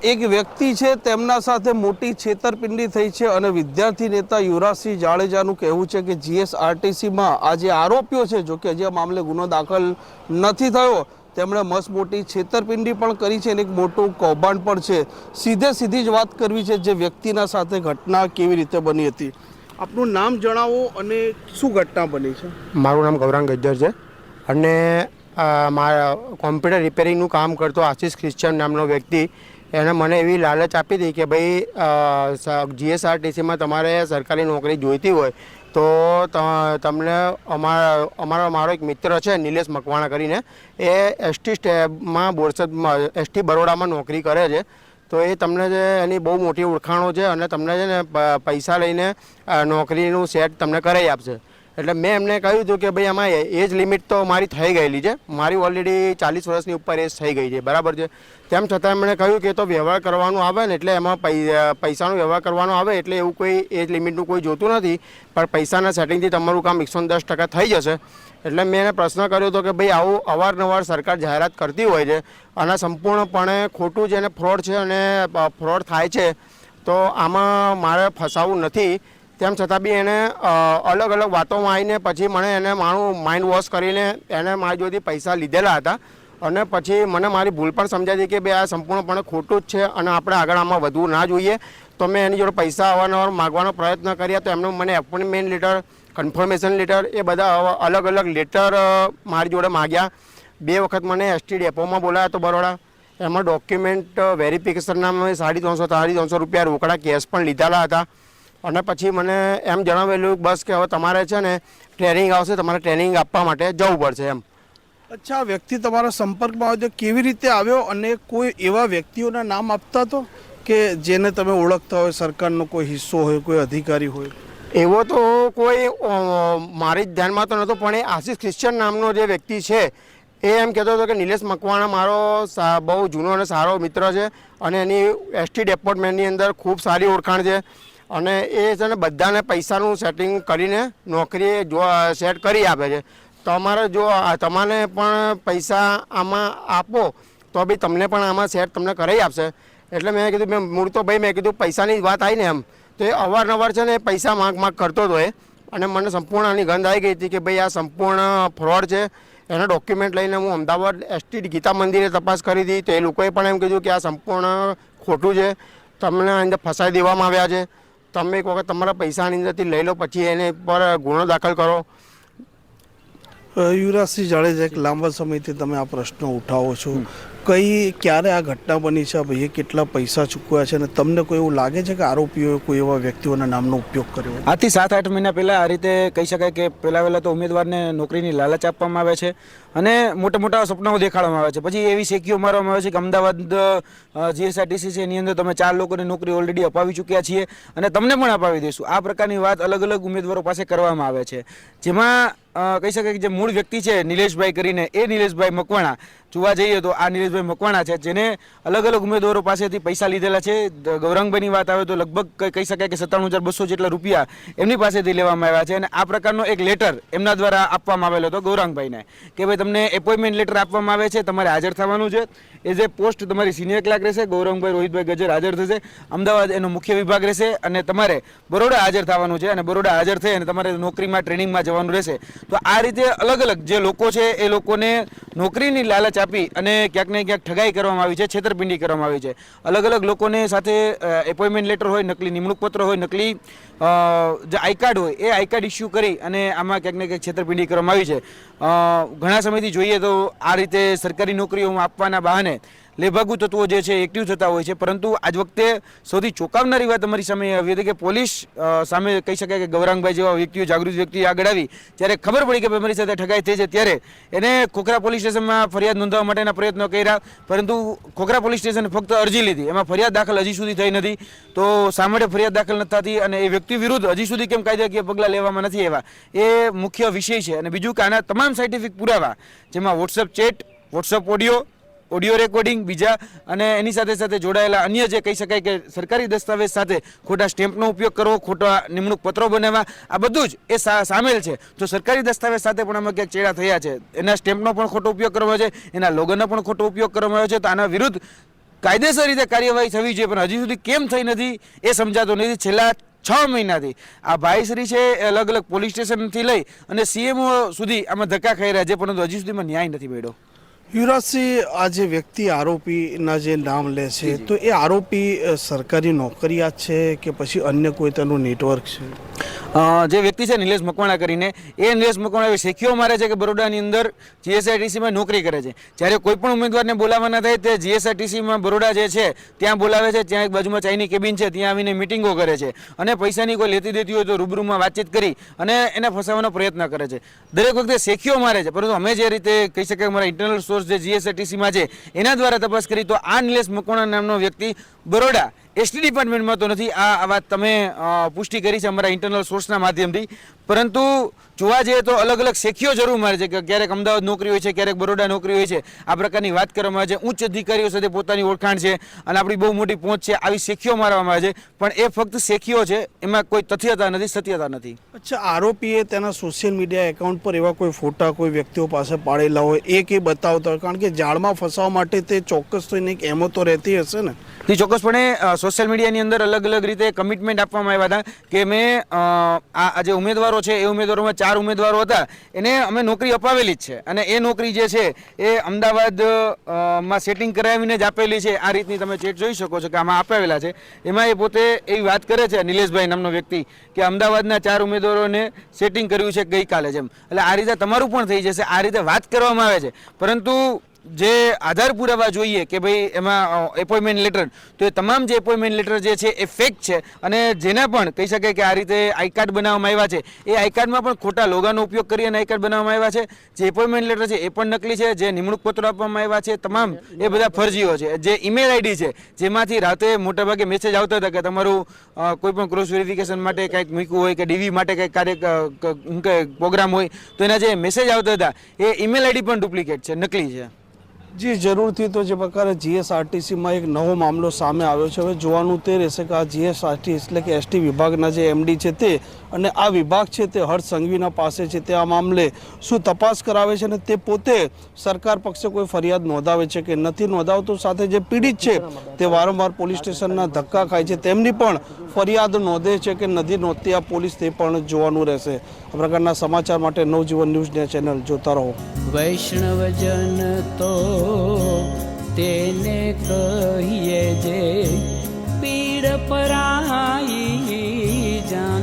એક વ્યક્તિ છે તેમના સાથે મોટી છેતરપિંડી થઈ છે અને વિદ્યાર્થી નેતા યુવરાજસિંહ જાડેજાનું કહેવું છે કે જીએસઆરટીસીમાં આ જે આરોપીઓ છે, જો કે હજી આ મામલે ગુનો દાખલ નથી થયો, તેમણે મસ્ત મોટી છેતરપિંડી પણ કરી છે અને એક મોટું કૌભાંડ પણ છે। સીધી જ વાત કરવી છે જે વ્યક્તિના સાથે ઘટના કેવી રીતે બની હતી। આપનું નામ જણાવો અને શું ઘટના બની છે। મારું નામ ગૌરાંગ ગજ્જર છે અને મારા કોમ્પ્યુટર રિપેરિંગનું કામ કરતો આશીષ ક્રિશ્ચન નામનો વ્યક્તિ એને મને એવી લાલચ આપી હતી કે ભાઈ જીએસઆરટીસીમાં તમારે સરકારી નોકરી જોઈતી હોય તો તમને મારો એક મિત્ર છે નિલેશ મકવાણા કરીને, એ એસટી સ્ટેબમાં બોરસદમાં એસટી બરોડામાં નોકરી કરે છે। તો એ તમને જે એની બહુ મોટી ઓળખાણો છે અને તમને છે ને પૈસા લઈને નોકરીનું સેટ તમને કરાવી આપશે। એટલે મેં એમને કહ્યું હતું કે ભાઈ આમાં એજ લિમિટ તો મારી થઈ ગયેલી છે, મારી ઓલરેડી 40 વર્ષની ઉપર એજ થઈ ગઈ છે, બરાબર છે। તેમ છતાં એમણે કહ્યું કે તો વ્યવહાર કરવાનો આવે ને એટલે એમાં પૈસાનો વ્યવહાર કરવાનો આવે એટલે એવું કોઈ એજ લિમિટનું કોઈ જોતું નથી, પણ પૈસાના સેટિંગથી તમારું કામ 110% થઈ જશે। એટલે મેં એને પ્રશ્ન કર્યો હતો કે ભાઈ આવું અવારનવાર સરકાર જાહેરાત કરતી હોય છે અને સંપૂર્ણપણે ખોટું છે અને ફ્રોડ છે અને ફ્રોડ થાય છે, તો આમાં મારે ફસાવું નથી। તેમ છતાં બી એને અલગ અલગ વાતોમાં આવીને પછી મને એને મારું માઇન્ડ વોશ કરીને એને મારી જોડેથી પૈસા લીધેલા હતા અને પછી મને મારી ભૂલ પણ સમજાતી કે ભાઈ આ સંપૂર્ણપણે ખોટું જ છે અને આપણે આગળ આમાં વધવું ના જોઈએ। તો મેં એની જોડે પૈસા અવારનવાર માગવાનો પ્રયત્ન કર્યા, તો એમણે મને એપોઇન્ટમેન્ટ લેટર, કન્ફર્મેશન લેટર એ બધા અલગ અલગ લેટર મારી જોડે માગ્યા। 2 વખત મને એસટી ડેપોમાં બોલાયા તો બરોડા, એમાં ડોક્યુમેન્ટ વેરિફિકેશનના મેં 350 રૂપિયા રોકડા કેશ પણ લીધેલા હતા અને પછી મને એમ જણાવેલું બસ કે હવે તમારે છે ને ટ્રેનિંગ આવશે, તમારે ટ્રેનિંગ આપવા માટે જવું પડશે એમ। અચ્છા, વ્યક્તિ તમારા સંપર્કમાં આવ્યો તો કેવી રીતે આવ્યો અને કોઈ એવા વ્યક્તિઓના નામ આપતા હતો કે જેને તમે ઓળખતા હોય, સરકારનો કોઈ હિસ્સો હોય, કોઈ અધિકારી હોય? એવો તો કોઈ મારી ધ્યાનમાં તો નહોતો, પણ એ આશીષ ક્રિશ્ચન નામનો જે વ્યક્તિ છે એ એમ કહેતો હતો કે નિલેશ મકવાણા મારો બહુ જૂનો અને સારો મિત્ર છે અને એની એસટી ડિપાર્ટમેન્ટની અંદર ખૂબ સારી ઓળખાણ છે અને એ છે ને બધાને પૈસાનું સેટિંગ કરીને નોકરી સેટ કરી આપે છે। તમારે જો તમારે પણ પૈસા આમાં આપો તો બી તમને પણ આમાં સેટ તમને કરાવી આપશે। એટલે મેં કીધું, મેં મૂળ તો ભાઈ મેં કીધું પૈસાની વાત આવી ને એમ, તો એ અવારનવાર છે ને પૈસા માગ કરતો હતો એ, અને મને સંપૂર્ણ આની ગંધ આવી ગઈ હતી કે ભાઈ આ સંપૂર્ણ ફ્રોડ છે। એના ડોક્યુમેન્ટ લઈને હું અમદાવાદ એસટી ગીતા મંદિરે તપાસ કરી હતી, તો એ લોકોએ પણ એમ કીધું કે આ સંપૂર્ણ ખોટું છે, તમને અંદર ફસાઈ દેવામાં આવ્યા છે, તમે એક વખત તમારા પૈસાની અંદરથી લઈ લો પછી એને પર ગુનો દાખલ કરો। યુવરાજસિંહ જાડેજા, એક લાંબા સમયથી તમે આ પ્રશ્ન ઉઠાવો છો, ક્યારે આ ઘટના બની છે, ભાઈએ કેટલા પૈસા ચૂકવ્યા છે અને તમને કોઈ એવું લાગે છે કે આરોપીઓએ કોઈ એવા વ્યક્તિઓના નામનો ઉપયોગ કર્યો? આજથી 7-8 મહિના પહેલાં આ રીતે કહી શકાય કે પહેલાં તો ઉમેદવારને નોકરીની લાલચ આપવામાં આવે છે અને મોટા મોટા સપનાઓ દેખાડવામાં આવે છે, પછી એવી શેકીઓ મારવામાં આવે છે કે અમદાવાદ જીએસઆરટીસી છે એની અંદર તમે 4 લોકોને નોકરી ઓલરેડી અપાવી ચૂક્યા છીએ અને તમને પણ અપાવી દઈશું, આ પ્રકારની વાત અલગ અલગ ઉમેદવારો પાસે કરવામાં આવે છે। જેમાં કહી શકાય કે જે મૂળ વ્યક્તિ છે નિલેશભાઈ કરીને, એ નિલેશભાઈ મકવાણા જોવા જઈએ તો આ નિલેશભાઈ મકવાણા છે જેને અલગ અલગ ઉમેદવારો પાસેથી પૈસા લીધેલા છે। ગૌરાંગભાઈની વાત આવે તો લગભગ કહી શકાય કે 57,200 જેટલા રૂપિયા એમની પાસેથી લેવામાં આવ્યા છે અને આ પ્રકારનો એક લેટર એમના દ્વારા આપવામાં આવેલો હતો ગૌરાંગભાઈને કે ભાઈ તમને એપોઇન્ટમેન્ટ લેટર આપવામાં આવે છે, તમારે હાજર થવાનું છે, એ જે પોસ્ટ તમારી સિનિયર ક્લાર્ક રહેશે, ગૌરાંગભાઈ રોહિતભાઈ ગજ્જર હાજર થશે, અમદાવાદ એનો મુખ્ય વિભાગ રહેશે અને તમારે બરોડા હાજર થવાનું છે અને બરોડા હાજર થઈ અને તમારે નોકરીમાં ટ્રેનિંગમાં જવાનું રહેશે। તો આ રીતે અલગ અલગ જે લોકો છે એ લોકોને નોકરીની લાલચ આપી અને ક્યાંક ને ક્યાંક ઠગાઈ કરવામાં આવી છે, છેતરપિંડી કરવામાં આવી છે। અલગ અલગ લોકોને સાથે એપોઇન્ટમેન્ટ લેટર હોય, નકલી નિમણૂક પત્ર હોય, નકલી જે આઈ કાર્ડ હોય એ આઈ કાર્ડ ઇસ્યુ કરી અને આમાં ક્યાંક ને ક્યાંક છેતરપિંડી કરવામાં આવી છે। ઘણા સમયથી જોઈએ તો આ રીતે સરકારી નોકરીઓમાં આપવાના બહાને લેભાગુ તત્વો જે છે એક્ટિવ થતા હોય છે, પરંતુ આજ વખતે સૌથી ચોંકાવનારી વાત અમારી સામે આવી હતી કે પોલીસ સામે કહી શકાય કે ગૌરાંગભાઈ જેવા વ્યક્તિઓ, જાગૃત વ્યક્તિ આગળ આવી ત્યારે ખબર પડી કે અમારી સાથે ઠગાઈ થઈ છે, ત્યારે એને ખોખરા પોલીસ સ્ટેશનમાં ફરિયાદ નોંધવા માટેના પ્રયત્નો કર્યા, પરંતુ ખોખરા પોલીસ સ્ટેશને ફક્ત અરજી લીધી, એમાં ફરિયાદ દાખલ હજી સુધી થઈ નથી। તો શા માટે ફરિયાદ દાખલ નથી થતી અને એ વ્યક્તિ વિરુદ્ધ હજી સુધી કેમ કાયદાકીય પગલાં લેવામાં નથી આવ્યા, એ મુખ્ય વિષય છે। અને બીજું કે આના તમામ સાયન્ટિફિક પુરાવા, જેમાં WhatsApp chat, WhatsApp audio recording, બીજા અને એની સાથે સાથે જોડાયેલા અન્ય જે કહી શકાય કે સરકારી દસ્તાવેજ સાથે ખોટા સ્ટેમ્પનો ઉપયોગ કરવો, ખોટા નિમણૂક પત્રો બનાવવા, આ બધું જ એ સામેલ છે। તો સરકારી દસ્તાવેજ સાથે પણ આમાં ક્યાંક ચેડા થયા છે, એના સ્ટેમ્પનો પણ ખોટો ઉપયોગ કરવામાં આવે છે, એના લોગોનો પણ ખોટો ઉપયોગ કરવામાં આવે છે। તો આના વિરુદ્ધ કાયદેસર રીતે કાર્યવાહી થવી જોઈએ, પણ હજી સુધી કેમ થઈ નથી એ સમજાતો નથી. છેલ્લા 6 મહિનાથી આ ભાઈશ્રી છે અલગ અલગ પોલીસ સ્ટેશનથી લઈ અને CMO સુધી આમાં ધક્કા ખાઈ રહ્યા છે, પરંતુ હજી સુધીમાં ન્યાય નથી મળ્યો. યુવરાજસિંહ, આ જે વ્યક્તિ આરોપીના જે નામ લે છે તો એ આરોપી સરકારી નોકરિયાત છે કે પછી અન્ય કોઈ તેનું નેટવર્ક છે? જે વ્યક્તિ છે નિલેશ મકવાણા કરીને, એ નિલેશ મકવાણા શેખીઓ મારે છે કે બરોડાની અંદર GSRTCમાં નોકરી કરે છે. જ્યારે કોઈ પણ ઉમેદવારને બોલાવવાના થાય તે GSRTCમાં બરોડા જે છે ત્યાં બોલાવે છે, ત્યાં એક બાજુમાં ચાઈની કેબિન છે ત્યાં આવીને મિટિંગો કરે છે અને પૈસાની કોઈ લેતી દેતી હોય તો રૂબરૂમાં વાતચીત કરી અને એને ફસાવવાનો પ્રયત્ન કરે છે. દરેક વખતે શેખીઓ મારે છે, પરંતુ અમે જે રીતે કહી શકીએ અમારા ઇન્ટરનલ સોર્સ જે GSRTCમાં છે એના દ્વારા તપાસ કરી તો આ નિલેશ મકવાણા નામનો વ્યક્તિ બરોડા ST ડિપાર્ટમેન્ટમાં તો નથી. આ વાત તમે પુષ્ટિ કરી છે અમારા ઇન્ટરનલ સોર્સના માધ્યમથી, પરંતુ જોવા જઈએ તો અલગ અલગ શેખીઓ જરૂર મારે છે કે ક્યારેક અમદાવાદ નોકરી હોય છે, ક્યારેક બરોડા નોકરી હોય છે. આ પ્રકારની વાત કરવામાં આવે છે. ઉચ્ચ અધિકારીઓ સાથે પોતાની ઓળખાણ છે અને આપણી બહુ મોટી પહોંચ છે, આવી શેખીઓ મારવામાં આવે છે, પણ એ ફક્ત શેખીઓ છે, એમાં કોઈ તથ્યતા નથી, સત્યતા નથી. અચ્છા, આરોપીએ તેના સોશિયલ મીડિયા એકાઉન્ટ પર એવા કોઈ ફોટા કોઈ વ્યક્તિઓ પાસે પાડેલા હોય એ કે બતાવતા હોય? કારણ કે જાળમાં ફસાવા માટે તે ચોક્કસ તો એની એક એમો તો રહેતી હશે ને? તે ચોક્કસપણે સોશિયલ મીડિયાની અંદર અલગ અલગ રીતે કમિટમેન્ટ આપવામાં આવ્યા હતા કે મેં આ જે ઉમેદવારો છે એ ઉમેદવારોમાં 4 ઉમેદવારો હતા એને અમે નોકરી અપાવેલી જ છે અને એ નોકરી જે છે એ અમદાવાદમાં સેટિંગ કરાવીને જ આપેલી છે. આ રીતની તમે ચેટ જોઈ શકો છો કે આમાં અપાવેલા છે. એમાં એ પોતે એવી વાત કરે છે નિલેશભાઈ નામનો વ્યક્તિ કે અમદાવાદના 4 ઉમેદવારોને સેટિંગ કર્યું છે ગઈકાલે જેમ. એટલે આ રીતે તમારું પણ થઈ જશે, આ રીતે વાત કરવામાં આવે છે, પરંતુ જે આધાર પુરાવા જોઈએ કે ભાઈ એમાં એપોઇન્ટમેન્ટ લેટર, તો એ તમામ જે એપોઇન્ટમેન્ટ લેટર જે છે એ ફેક છે અને જેના પણ કહી શકાય કે આ રીતે આઈ કાર્ડ બનાવવામાં આવ્યા છે એ આઈ કાર્ડમાં પણ ખોટા લોગાનો ઉપયોગ કરી અને આઈ કાર્ડ બનાવવામાં આવ્યા છે. જે એપોઇન્ટમેન્ટ લેટર છે એ પણ નકલી છે. જે નિમણૂક પત્રો આપવામાં આવ્યા છે તમામ એ બધા ફરજીઓ છે. જે ઈમેલ આઈડી છે જેમાંથી રાતે મોટાભાગે મેસેજ આવતા હતા કે તમારું કોઈ પણ ક્રોસ વેરિફિકેશન માટે કંઈક મૂક્યું હોય કે DV માટે કંઈક પ્રોગ્રામ હોય તો એના જે મેસેજ આવતા હતા એ ઈમેલ આઈડી પણ ડુપ્લિકેટ છે, નકલી છે. જી જરૂરથી. તો જે પ્રકારે GSRTCમાં એક નવો મામલો સામે આવ્યો છે, હવે જોવાનું તે રહેશે કે આ GSRT એટલે કે ST વિભાગના જે MD છે તે અને આ વિભાગ છે તે હર્ષ સંઘવીના પાસે છે તે આ મામલે શું તપાસ કરાવે છે અને તે પોતે સરકાર પક્ષે કોઈ ફરિયાદ નોંધાવે છે કે નથી નોંધાવતો, સાથે જે પીડિત છે તે વારંવાર પોલીસ સ્ટેશનના ધક્કા ખાય છે તેમની પણ ફરિયાદ નોંધે છે કે નથી નોંધતી આ પોલીસ, તે પણ જોવાનું રહેશે. આ પ્રકારના સમાચાર માટે નવજીવન ન્યૂઝ ચેનલ જોતા રહો. વૈષ્ણવજન તો તેને કહીએ જે પીડ પરાઈ જાન.